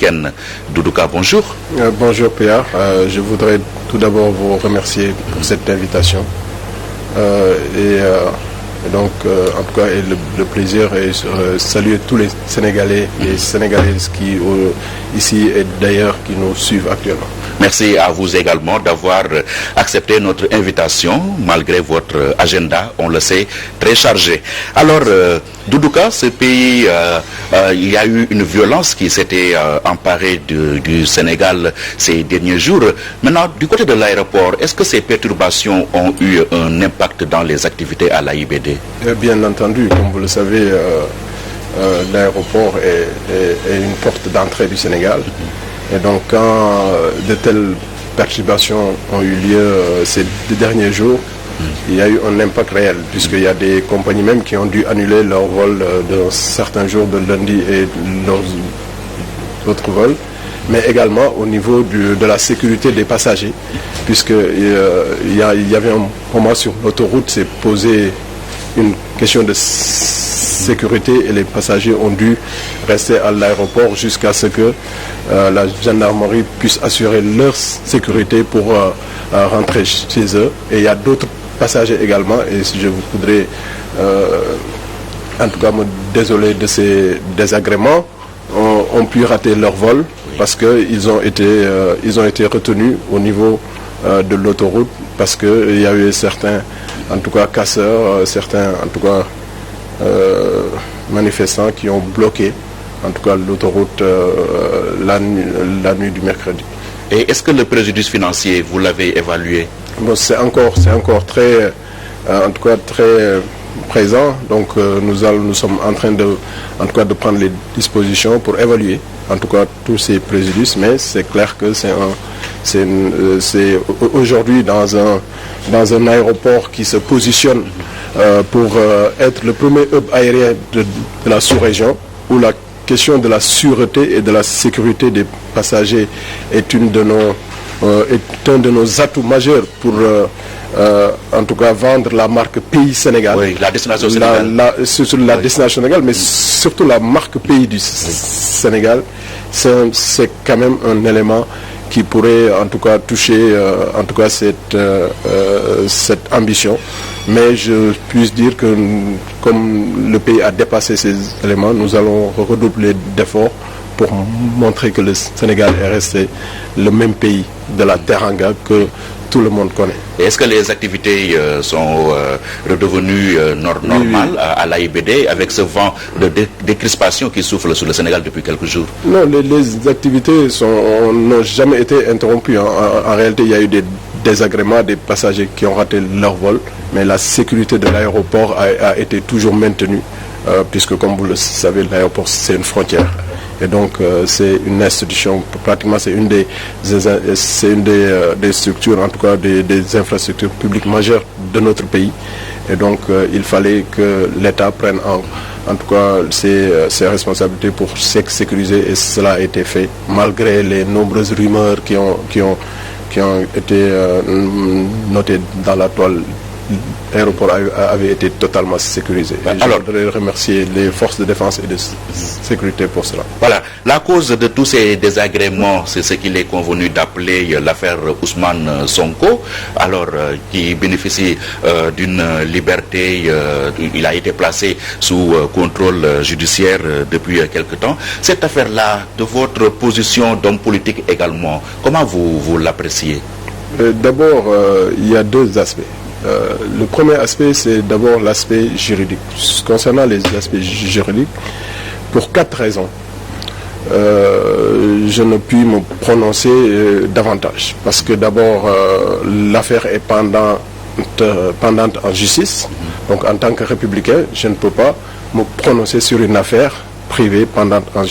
africaine. Doudouka, bonjour. Bonjour Pierre, je voudrais tout d'abord vous remercier pour cette invitation. Donc, en tout cas, le plaisir est saluer tous les Sénégalais et Sénégalaises qui, ici et d'ailleurs, qui nous suivent actuellement. Merci à vous également d'avoir accepté notre invitation, malgré votre agenda, on le sait, très chargé. Alors, Doudouka, ce pays, il y a eu une violence qui s'était emparée du Sénégal ces derniers jours. Maintenant, du côté de l'aéroport, est-ce que ces perturbations ont eu un impact dans les activités à l'AIBD? Bien entendu, comme vous le savez, l'aéroport est une porte d'entrée du Sénégal. Et donc, quand de telles perturbations ont eu lieu ces derniers jours, il y a eu un impact réel, puisqu'il y a des compagnies même qui ont dû annuler leur vol de certains jours de lundi et leurs autres vols, mais également au niveau de la sécurité des passagers, puisqu'il y avait un moment sur l'autoroute, s'est posé une question de sécurité et les passagers ont dû rester à l'aéroport jusqu'à ce que la gendarmerie puisse assurer leur sécurité pour rentrer chez eux. Et il y a d'autres passagers également, et je voudrais en tout cas me désoler de ces désagréments, ont pu rater leur vol parce qu'ils ont été retenus au niveau de l'autoroute, parce qu'il y a eu certains, en tout cas casseurs, certains en tout cas manifestants qui ont bloqué en tout cas l'autoroute la nuit du mercredi. Et est-ce que le préjudice financier, vous l'avez évalué? Bon, c'est encore très, en tout cas très présent. Donc nous sommes en train de prendre les dispositions pour évaluer en tout cas tous ces préjudices, mais c'est clair que c'est aujourd'hui dans un aéroport qui se positionne pour être le premier hub aérien de la sous-région, où la question de la sûreté et de la sécurité des passagers est un de nos atouts majeurs pour en tout cas vendre la marque Pays Sénégal. Oui, la destination Sénégal. La destination Sénégal, mais surtout la marque Pays du Sénégal. C'est quand même un élément qui pourrait en tout cas toucher en tout cas cette ambition. Mais je puis dire que comme le pays a dépassé ces éléments, nous allons redoubler d'efforts pour montrer que le Sénégal est resté le même pays de la Teranga que tout le monde connaît. Est-ce que les activités sont redevenues normales à l'AIBD avec ce vent de décrispation qui souffle sur le Sénégal depuis quelques jours? Non, les activités n'ont jamais été interrompues. En réalité, il y a eu des désagréments, des passagers qui ont raté leur vol, mais la sécurité de l'aéroport a été toujours maintenue, puisque comme vous le savez, l'aéroport c'est une frontière. Et donc c'est une institution, pratiquement c'est une des structures, en tout cas des infrastructures publiques majeures de notre pays. Et donc il fallait que l'État prenne en tout cas ses responsabilités pour sécuriser, et cela a été fait malgré les nombreuses rumeurs qui ont été notées dans la toile. L'aéroport avait été totalement sécurisé. Alors, je voudrais remercier les forces de défense et de sécurité pour cela. Voilà, la cause de tous ces désagréments, c'est ce qu'il est convenu d'appeler l'affaire Ousmane Sonko, alors qui bénéficie d'une liberté, il a été placé sous contrôle judiciaire depuis quelque temps. Cette affaire-là, de votre position d'homme politique également, comment vous l'appréciez? D'abord, il y a deux aspects. Le premier aspect, c'est d'abord l'aspect juridique. Concernant les aspects juridiques, pour 4 raisons, je ne puis me prononcer davantage. Parce que d'abord, l'affaire est pendante en justice. Donc en tant que républicain, je ne peux pas me prononcer sur une affaire privée pendante en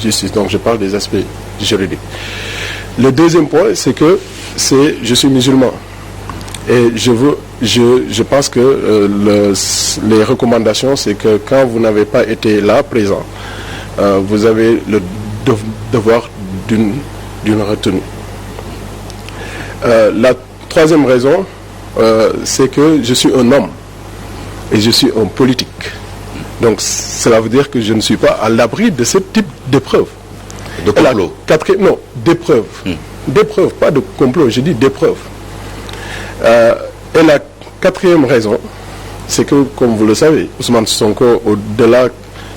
justice. Donc je parle des aspects juridiques. Le deuxième point, c'est que je suis musulman. Et je pense que les recommandations, c'est que quand vous n'avez pas été là, présent, vous avez le devoir d'une retenue. La troisième raison, c'est que je suis un homme et je suis un politique. Donc cela veut dire que je ne suis pas à l'abri de ce type d'épreuve. De complot. Non, des preuves. Des preuves, pas de complot, je dis des preuves. Et la quatrième raison, c'est que, comme vous le savez, Ousmane Sonko, au-delà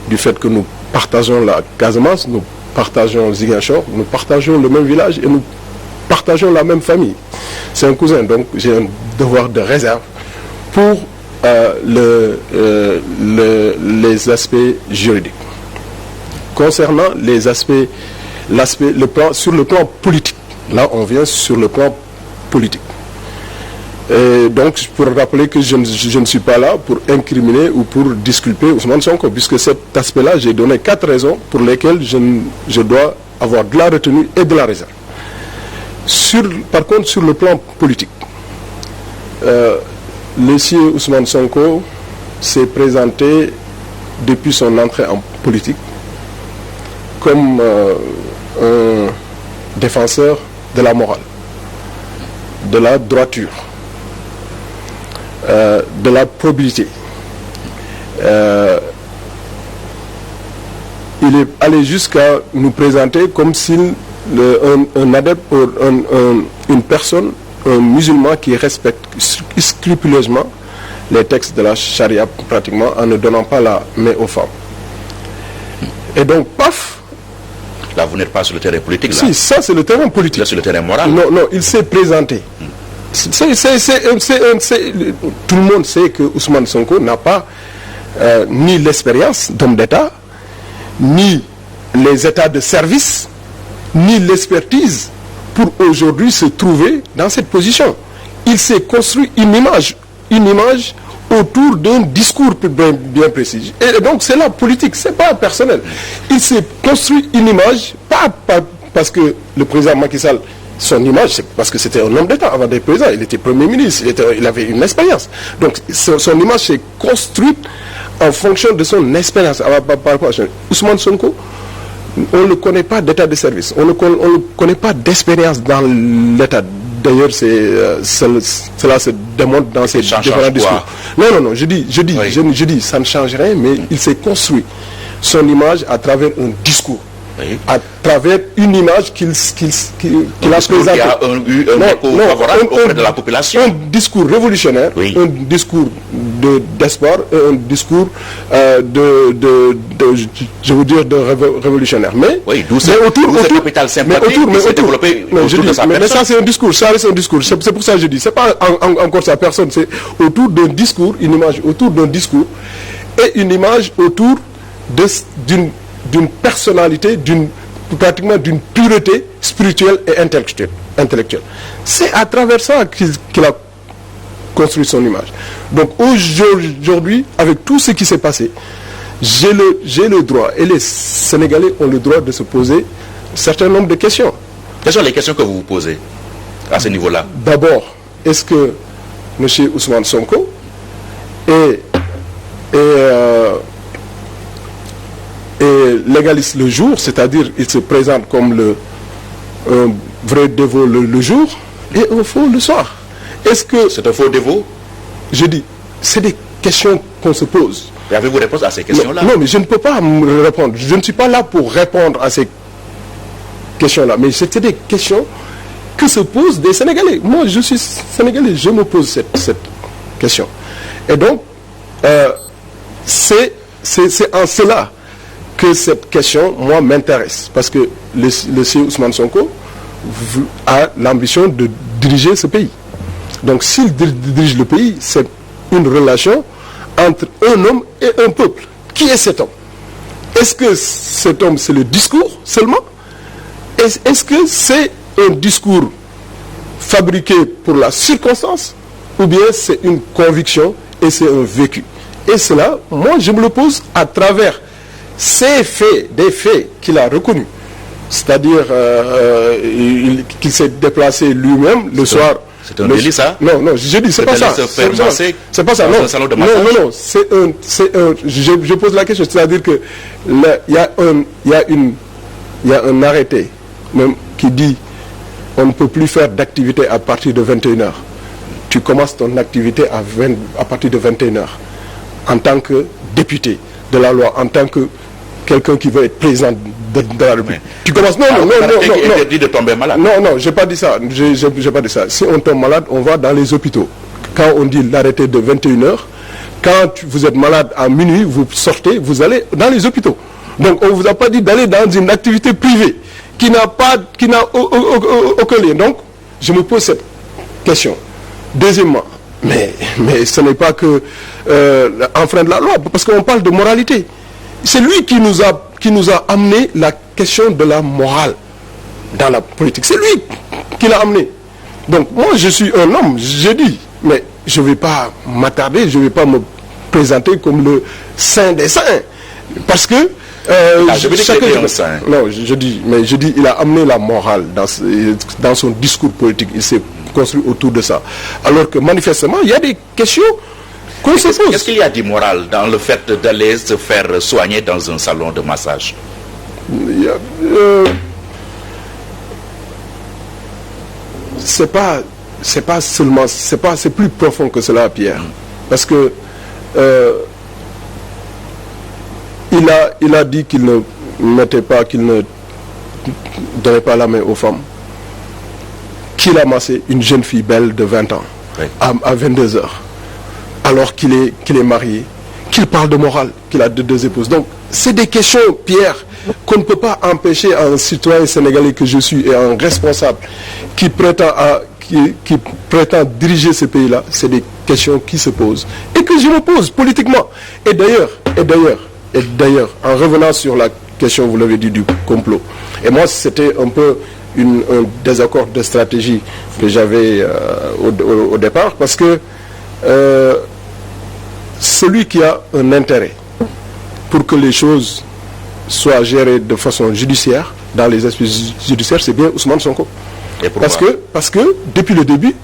du fait que nous partageons la Casamance, nous partageons Ziguinchor, nous partageons le même village et nous partageons la même famille. C'est un cousin, donc j'ai un devoir de réserve pour les aspects juridiques. Concernant les aspects, sur le plan politique, là on vient sur le plan politique. Et donc, pour rappeler que je ne suis pas là pour incriminer ou pour disculper Ousmane Sonko, puisque cet aspect-là, j'ai donné 4 raisons pour lesquelles je dois avoir de la retenue et de la réserve. Par contre, sur le plan politique, monsieur Ousmane Sonko s'est présenté depuis son entrée en politique comme un défenseur de la morale, de la droiture, de la probité. Il est allé jusqu'à nous présenter comme s'il un adepte, une personne, un musulman qui respecte scrupuleusement les textes de la charia pratiquement en ne donnant pas la main aux femmes. Et donc, paf. Là, vous n'êtes pas sur le terrain politique, là. Si, ça c'est le terrain politique. Là, sur le terrain moral. Non, il s'est présenté. Tout le monde sait que Ousmane Sonko n'a pas ni l'expérience d'homme d'État, ni les états de service, ni l'expertise pour aujourd'hui se trouver dans cette position. Il s'est construit une image autour d'un discours bien précis. Et donc c'est la politique, c'est pas personnel. Il s'est construit une image, pas parce que le président Macky Sall, son image, c'est parce que c'était un homme d'État avant d'être président, il était Premier ministre, il avait une expérience. Donc son image s'est construite en fonction de son expérience. Par rapport à Ousmane Sonko, on ne connaît pas d'état de service, on ne connaît pas d'expérience dans l'état. D'ailleurs, cela se démontre dans ces différents discours. Non, je dis, ça ne change rien, mais il s'est construit son image à travers un discours. Oui. À travers une image qu'il a présentée. Qui a eu un écho favorable auprès de la population. Un discours révolutionnaire, oui. Un discours d'espoir, un discours je veux dire, de révolutionnaire. Mais, oui, d'où cette capitale sympathique qui s'est développée autour de sa personne. Mais ça c'est un discours, ça reste un discours. C'est pour ça que je dis, c'est pas encore sa personne, c'est autour d'un discours, une image autour d'un discours et une image autour d'une personnalité, pratiquement d'une pureté spirituelle et intellectuelle. C'est à travers ça qu'il a construit son image. Donc aujourd'hui, avec tout ce qui s'est passé, j'ai le droit, et les Sénégalais ont le droit de se poser un certain nombre de questions. Quelles sont les questions que vous vous posez à ce niveau-là? D'abord, est-ce que M. Ousmane Sonko légalise le jour, c'est-à-dire il se présente comme un vrai dévot le jour et un faux le soir. Est-ce que c'est un faux dévot? Je dis, c'est des questions qu'on se pose. Et avez-vous réponse à ces questions-là? Non, mais je ne peux pas me répondre. Je ne suis pas là pour répondre à ces questions-là. Mais c'est des questions que se posent des Sénégalais. Moi, je suis Sénégalais, je me pose cette question. Et donc, c'est en cela que cette question, moi, m'intéresse. Parce que le CEO Ousmane Sonko a l'ambition de diriger ce pays. Donc, s'il dirige le pays, c'est une relation entre un homme et un peuple. Qui est cet homme? Est-ce que cet homme, c'est le discours seulement? Est-ce que c'est un discours fabriqué pour la circonstance? Ou bien c'est une conviction et c'est un vécu? Et cela, moi, je me le pose à travers ces faits, des faits qu'il a reconnus. C'est-à-dire qu'il s'est déplacé lui-même le soir. C'est un délit, ça? Non, je dis, c'est pas ça. C'est pas ça, non. Non, je pose la question, c'est-à-dire que il y a un arrêté même qui dit on ne peut plus faire d'activité à partir de 21h. Tu commences ton activité à partir de 21h en tant que député de la loi, en tant que quelqu'un qui veut être président de la République. Oui. Tu commences... Non, interdit de tomber malade. Non, j'ai pas dit ça. J'ai pas dit ça. Si on tombe malade, on va dans les hôpitaux. Quand on dit l'arrêté de 21h, quand vous êtes malade à minuit, vous sortez, vous allez dans les hôpitaux. Donc on vous a pas dit d'aller dans une activité privée qui n'a aucun lien. Donc je me pose cette question. Deuxièmement, mais ce n'est pas que enfreindre la loi, parce qu'on parle de moralité. C'est lui qui nous a amené la question de la morale dans la politique. C'est lui qui l'a amené. Donc moi je suis un homme, je dis, mais je ne vais pas m'attarder, je ne vais pas me présenter comme le saint des saints. Parce que je veux dire qu'il est un saint. Non, je dis, il a amené la morale dans son discours politique. Il s'est construit autour de ça. Alors que manifestement, il y a des questions qu'on se pose. Qu'est-ce qu'il y a d'immoral dans le fait d'aller se faire soigner dans un salon de massage? C'est plus profond que cela, Pierre. Parce que il a dit qu'il ne donnait pas la main aux femmes, qu'il a massé une jeune fille belle de 20 ans, oui, à 22 heures, alors qu'il est marié, qu'il parle de morale, qu'il a deux épouses. Donc, c'est des questions, Pierre, qu'on ne peut pas empêcher à un citoyen sénégalais que je suis et à un responsable qui prétend diriger ce pays-là. C'est des questions qui se posent et que je me pose politiquement. Et d'ailleurs, en revenant sur la question, vous l'avez dit, du complot. Et moi, c'était un peu un désaccord de stratégie que j'avais au départ, parce que celui qui a un intérêt pour que les choses soient gérées de façon judiciaire, dans les aspects judiciaires, c'est bien Ousmane Sonko. Et pourquoi? Parce que depuis le début,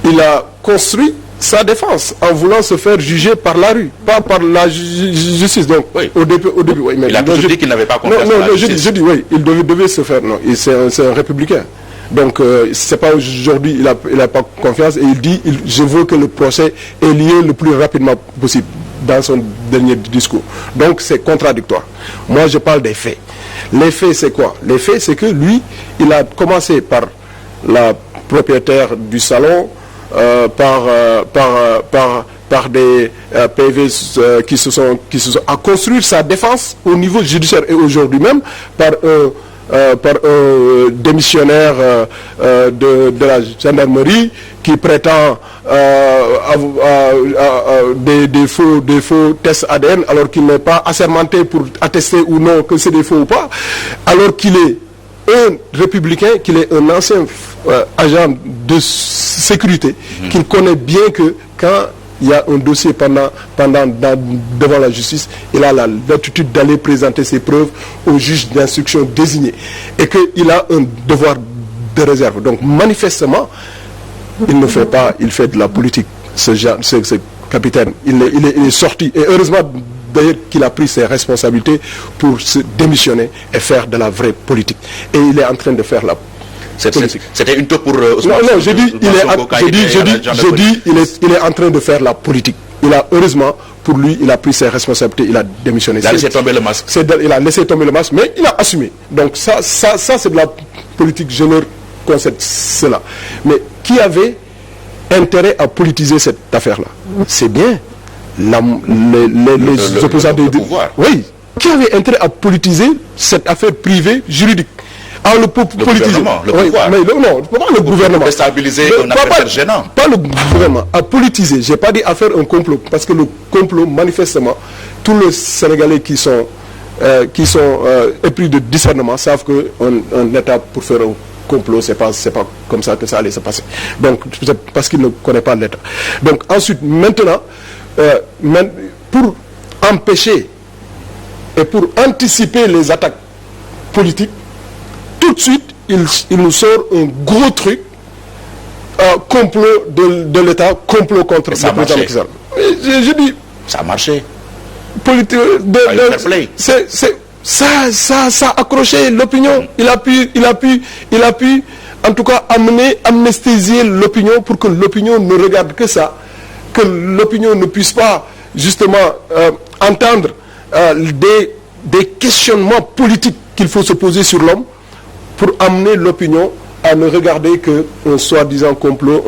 il a construit sa défense en voulant se faire juger par la rue, pas par la justice. Donc, oui, au début, oui, mais il a toujours dit qu'il n'avait pas confiance en la justice. Je dis, oui, il devait se faire. Non, c'est un républicain. Donc, c'est pas aujourd'hui, il a pas confiance et il dit, je veux que le procès ait lieu le plus rapidement possible dans son dernier discours. Donc, c'est contradictoire. Moi, je parle des faits. Les faits, c'est quoi? Les faits, c'est que lui, il a commencé par la propriétaire du salon, par des PV qui se sont à construire sa défense au niveau judiciaire, et aujourd'hui même par un démissionnaire de la gendarmerie qui prétend des faux tests ADN alors qu'il n'est pas assermenté pour attester ou non que c'est des faux ou pas, alors qu'il est un républicain, qu'il est un ancien agent de sécurité, qu'il connaît bien que quand il y a un dossier devant la justice, il a l'attitude d'aller présenter ses preuves au juge d'instruction désigné et qu'il a un devoir de réserve. Donc manifestement, il ne fait pas, il fait de la politique. Ce capitaine, il est sorti, et heureusement d'ailleurs qu'il a pris ses responsabilités pour se démissionner et faire de la vraie politique. Et il est en train de faire la politique. C'était une tour pour Ousmane. Non, je dis, il est en train de faire la politique. Heureusement, pour lui, il a pris ses responsabilités, il a démissionné. Il a laissé tomber le masque. Il a laissé tomber le masque, mais il a assumé. Donc ça c'est de la politique, je leur concède cela. Mais qui avait intérêt à politiser cette affaire-là? C'est bien les opposants du pouvoir. Oui, qui avait intérêt à politiser cette affaire privée juridique? Le gouvernement, le pouvoir. Mais non, pas le gouvernement. Pour déstabiliser un affaire gênant. Pas le gouvernement, à politiser. J'ai pas dit à faire un complot, parce que le complot, manifestement, tous les Sénégalais qui sont épris de discernement savent qu'un État, pour faire un complot, c'est pas comme ça que ça allait se passer. Donc, c'est parce qu'il ne connaît pas l'État. Donc, ensuite, maintenant, pour empêcher et pour anticiper les attaques politiques, tout de suite, il nous sort un gros truc, complot de l'État, complot contre le président Macky Sall. Je dis... Ça a marché. Ça a accroché l'opinion. Il a pu, en tout cas, amnestier l'opinion pour que l'opinion ne regarde que ça, que l'opinion ne puisse pas, justement, entendre des questionnements politiques qu'il faut se poser sur l'homme pour amener l'opinion à ne regarder qu'un soi-disant complot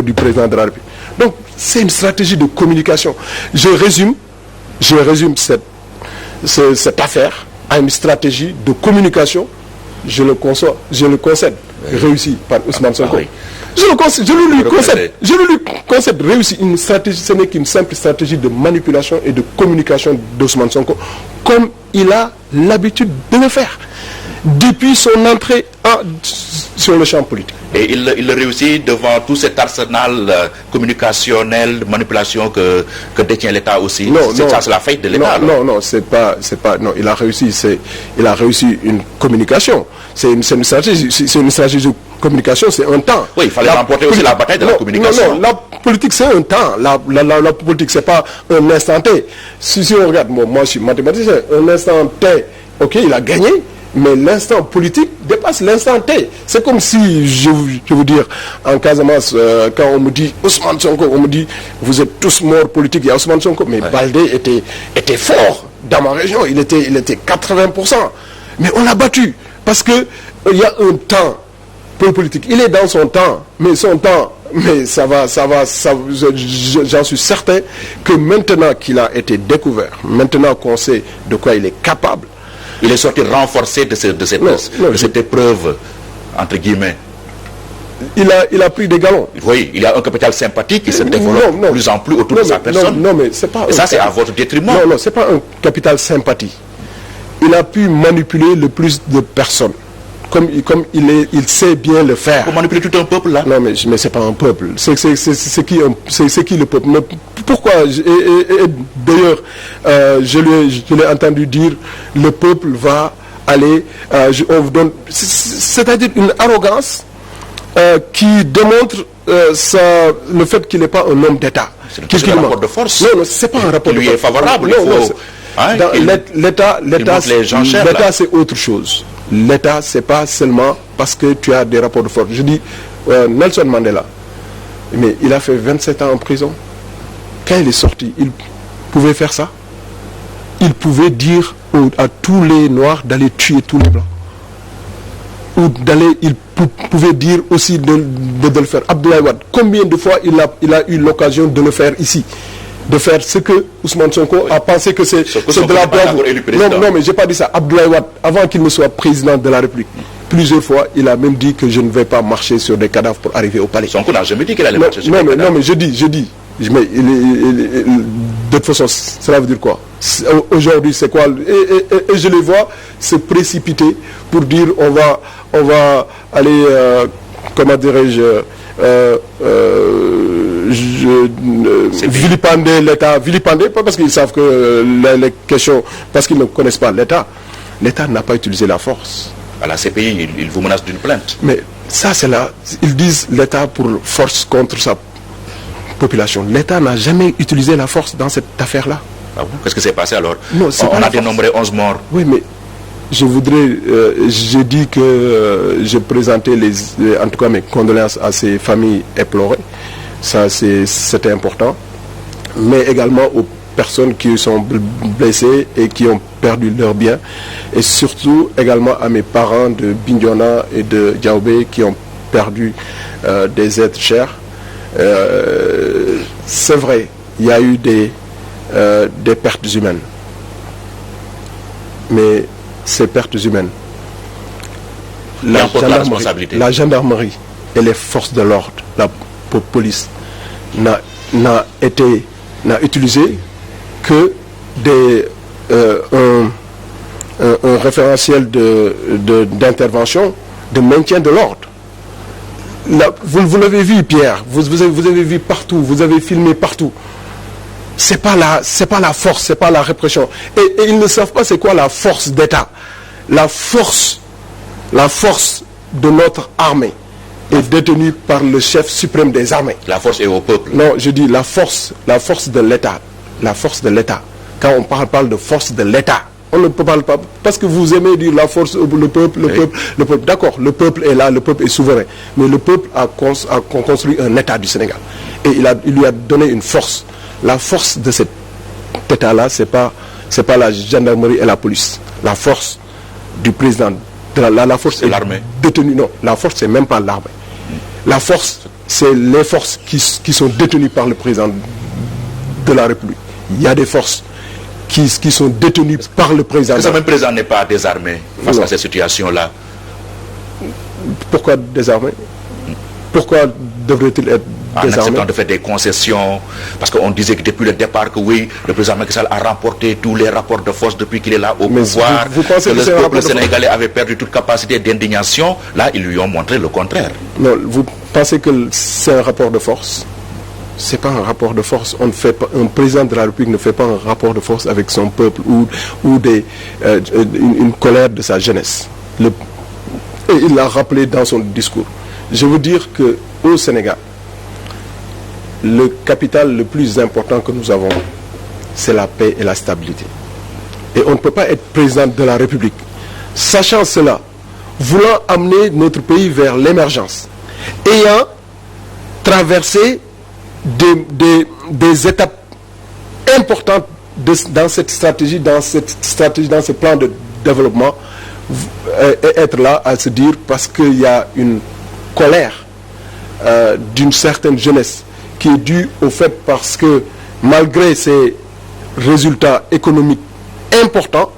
du président de la République. Donc, c'est une stratégie de communication. Je résume cette affaire à une stratégie de communication, je le concède, réussi par Ousmane Sonko. Oui. Je le lui concède réussi. Une stratégie, ce n'est qu'une simple stratégie de manipulation et de communication d'Ousmane Sonko, comme il a l'habitude de le faire depuis son entrée sur le champ politique. Et il réussit devant tout cet arsenal communicationnel, de manipulation que détient l'État aussi. Ça, c'est la faille de l'État. Non, non, il a réussi une communication. C'est une stratégie de communication, c'est un temps. Oui, il fallait remporter aussi la bataille de la communication. Non, la politique, c'est un temps. La politique, c'est pas un instant T. Si on regarde, moi, je suis mathématicien, un instant T, ok, il a gagné. Mais l'instant politique dépasse l'instant T. C'est comme si, je veux dire, en Casamance, quand on me dit Ousmane Sonko, on me dit vous êtes tous morts politiques, il y a Ousmane Sonko. Mais Baldé était fort dans ma région, il était 80%. Mais on l'a battu parce que il y a un temps pour le politique. Il est dans son temps, mais son temps, mais ça va, j'en suis certain que maintenant qu'il a été découvert, maintenant qu'on sait de quoi il est capable, il est sorti renforcé de cette épreuve, entre guillemets. Il a pris des galons. Oui, il y a un capital sympathique qui se développe de plus en plus autour de sa personne. Non, mais c'est pas. Et ça, c'est à votre détriment. Non, c'est pas un capital sympathie. Il a pu manipuler le plus de personnes. Comme il sait bien le faire. Pour manipuler tout un peuple, là. Non, mais c'est pas un peuple. C'est qui le peuple. Mais pourquoi d'ailleurs, je l'ai entendu dire, le peuple va aller, on vous donne, c'est-à-dire une arrogance qui démontre le fait qu'il n'est pas un homme d'État. C'est un rapport de force. Non, c'est pas un rapport de force. Lui est favorable. L'État, c'est autre chose. L'État, c'est pas seulement parce que tu as des rapports de force. Je dis, Nelson Mandela, mais il a fait 27 ans en prison. Quand il est sorti, il pouvait faire ça. Il pouvait dire à tous les Noirs d'aller tuer tous les Blancs. Il pouvait dire aussi de le faire. Abdoulaye Wade, combien de fois il a eu l'occasion de le faire ici, de faire ce que Ousmane Sonko a pensé que c'est de la bravoure. Non, mais j'ai pas dit ça. Abdoulaye Wade, avant qu'il ne soit président de la République, plusieurs fois, il a même dit que je ne vais pas marcher sur des cadavres pour arriver au palais. Sonko n'a jamais dit qu'il allait marcher sur des cadavres. Non, mais je dis. Mais de toute façon, cela veut dire quoi? Aujourd'hui, c'est quoi? Et je les vois se précipiter pour dire on va aller, comment dirais-je, vilipender l'État, pas parce qu'ils savent que les questions, parce qu'ils ne connaissent pas l'État. L'État n'a pas utilisé la force. À la CPI, ils vous menacent d'une plainte. Mais ça, c'est là. Ils disent l'État pour force contre sa population. L'État n'a jamais utilisé la force dans cette affaire-là. Ah bon? Qu'est-ce qui s'est passé alors? Non, on a dénombré 11 morts. Oui, mais j'ai dit que je présentais en tout cas mes condoléances à ces familles éplorées. Ça, c'était important. Mais également aux personnes qui sont blessées et qui ont perdu leurs biens. Et surtout également à mes parents de Bignona et de Diaobé qui ont perdu des êtres chers. C'est vrai, il y a eu des pertes humaines. Mais ces pertes humaines, la gendarmerie et les forces de l'ordre, la police, n'a utilisé que un référentiel d'intervention, de maintien de l'ordre. Vous l'avez vu, Pierre, vous avez vu partout, vous avez filmé partout. C'est pas la force, c'est pas la répression. Et ils ne savent pas c'est quoi la force d'État. La force de notre armée est détenue par le chef suprême des armées. La force est au peuple. Non, je dis la force de l'État. La force de l'État. Quand on parle de force de l'État, on ne peut pas, parce que vous aimez dire la force, le peuple. D'accord, le peuple est là, le peuple est souverain. Mais le peuple a construit un État du Sénégal. Et il lui a donné une force. La force de cet État-là, c'est pas c'est pas la gendarmerie et la police. La force du président, la force c'est l'armée. Détenue. Non, la force c'est même pas l'armée. La force, c'est les forces qui sont détenues par le président de la République. Il y a des forces qui sont détenues par le président. Est-ce que même président n'est pas désarmé face à cette situation-là? Pourquoi désarmé? Pourquoi devrait-il être en désarmé? acceptant de faire des concessions, parce qu'on disait que depuis le départ que oui, le président Macky Sall a remporté tous les rapports de force depuis qu'il est là au pouvoir, vous pensez que le peuple sénégalais avait perdu toute capacité d'indignation. Là, ils lui ont montré le contraire. Non, vous pensez que c'est un rapport de force? C'est pas un rapport de force. On ne fait pas, un président de la République ne fait pas un rapport de force avec son peuple ou une colère de sa jeunesse. Et il l'a rappelé dans son discours. Je veux dire qu'au Sénégal, le capital le plus important que nous avons, c'est la paix et la stabilité. Et on ne peut pas être président de la République, sachant cela, voulant amener notre pays vers l'émergence, ayant traversé des étapes importantes dans cette stratégie, dans ce plan de développement, et être là à se dire parce qu'il y a une colère d'une certaine jeunesse qui est due au fait parce que malgré ces résultats économiques importants,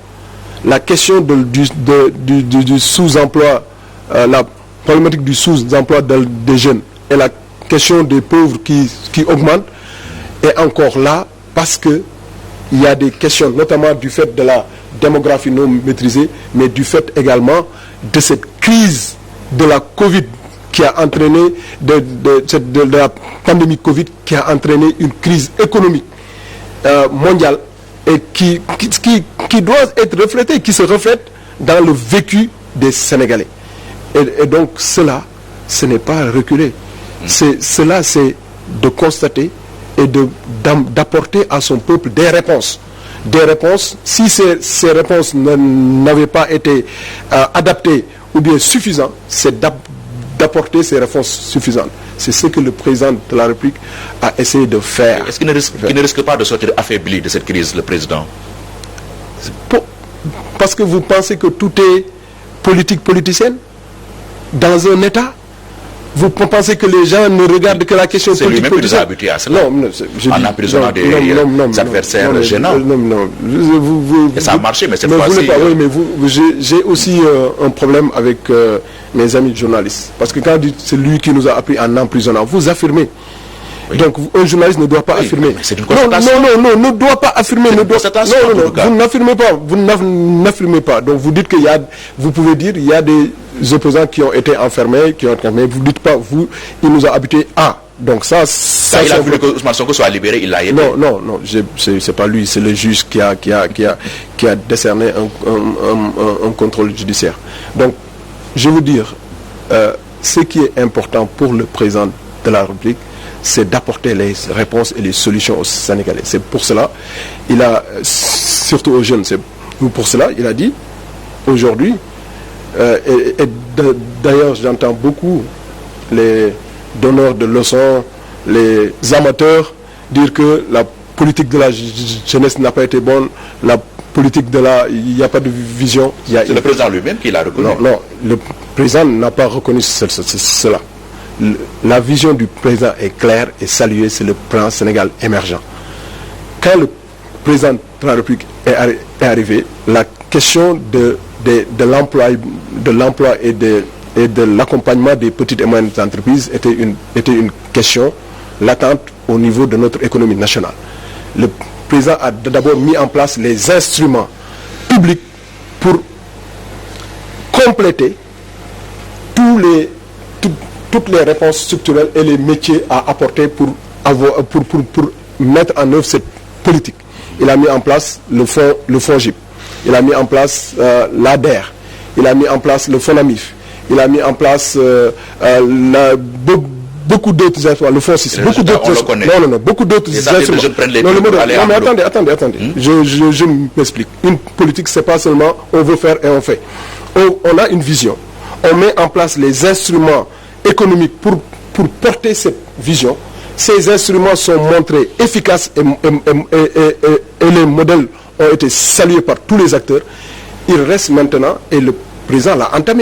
la question du sous-emploi, la problématique du sous-emploi des jeunes et la question des pauvres qui augmente est encore là parce que il y a des questions, notamment du fait de la démographie non maîtrisée, mais du fait également de cette crise de la Covid qui a entraîné, de la pandémie Covid qui a entraîné une crise économique mondiale et qui doit être reflétée, qui se reflète dans le vécu des Sénégalais. Et donc cela, ce n'est pas reculer. Cela, c'est de constater et d'apporter à son peuple des réponses. Des réponses, si ces réponses n'avaient pas été adaptées ou bien suffisantes, c'est d'apporter ces réponses suffisantes. C'est ce que le président de la République a essayé de faire. Est-ce qu'il ne risque pas de sortir affaibli de cette crise, le président? Parce que vous pensez que tout est politique politicienne dans un État? Vous pensez que les gens ne regardent que la question politique politicienne? C'est lui-même qui nous a habitués à cela. En emprisonnant des adversaires gênants. Non. Et ça a marché, mais cette fois-ci... Oui, mais j'ai aussi un problème avec mes amis journalistes. Parce que quand c'est lui qui nous a appris en emprisonnant, vous affirmez. Oui. Donc un journaliste ne doit pas affirmer. C'est une constatation. Non, ne doit pas affirmer. Non, vous n'affirmez pas. Vous n'affirmez pas. Donc vous dites vous pouvez dire il y a des opposants qui ont été enfermés, mais vous dites pas il nous a habitués à. Donc ça il a voulu que Ousmane Sonko soit libéré, il l'a aidé. Non, c'est pas lui, c'est le juge qui a décerné un contrôle judiciaire. Donc je veux dire, ce qui est important pour le président de la République, c'est d'apporter les réponses et les solutions aux Sénégalais. C'est pour cela, surtout aux jeunes, c'est pour cela, il a dit, aujourd'hui, et d'ailleurs j'entends beaucoup les donneurs de leçons, les amateurs, dire que la politique de la jeunesse n'a pas été bonne, la politique il n'y a pas de vision. C'est le président lui-même qui l'a reconnu. Non, le président n'a pas reconnu cela. La vision du président est claire et saluée, c'est le plan Sénégal émergent. Quand le président de la République est arrivé, la question de l'emploi et de l'accompagnement des petites et moyennes entreprises était une question latente au niveau de notre économie nationale. Le président a d'abord mis en place les instruments publics pour compléter toutes les réponses structurelles et les métiers à apporter pour mettre en œuvre cette politique. Il a mis en place le fonds GIP, il a mis en place l'ADER, il a mis en place le FONAMIF, il a mis en place beaucoup d'autres instruments, le fonds 6, beaucoup d'autres instruments. Beaucoup d'autres instruments. Mais attendez. Je m'explique. Une politique, c'est pas seulement on veut faire et on fait. On a une vision. On met en place les instruments économiques pour porter cette vision. Ces instruments sont montrés efficaces et les modèles ont été salués par tous les acteurs. Il reste maintenant, et le président l'a entamé,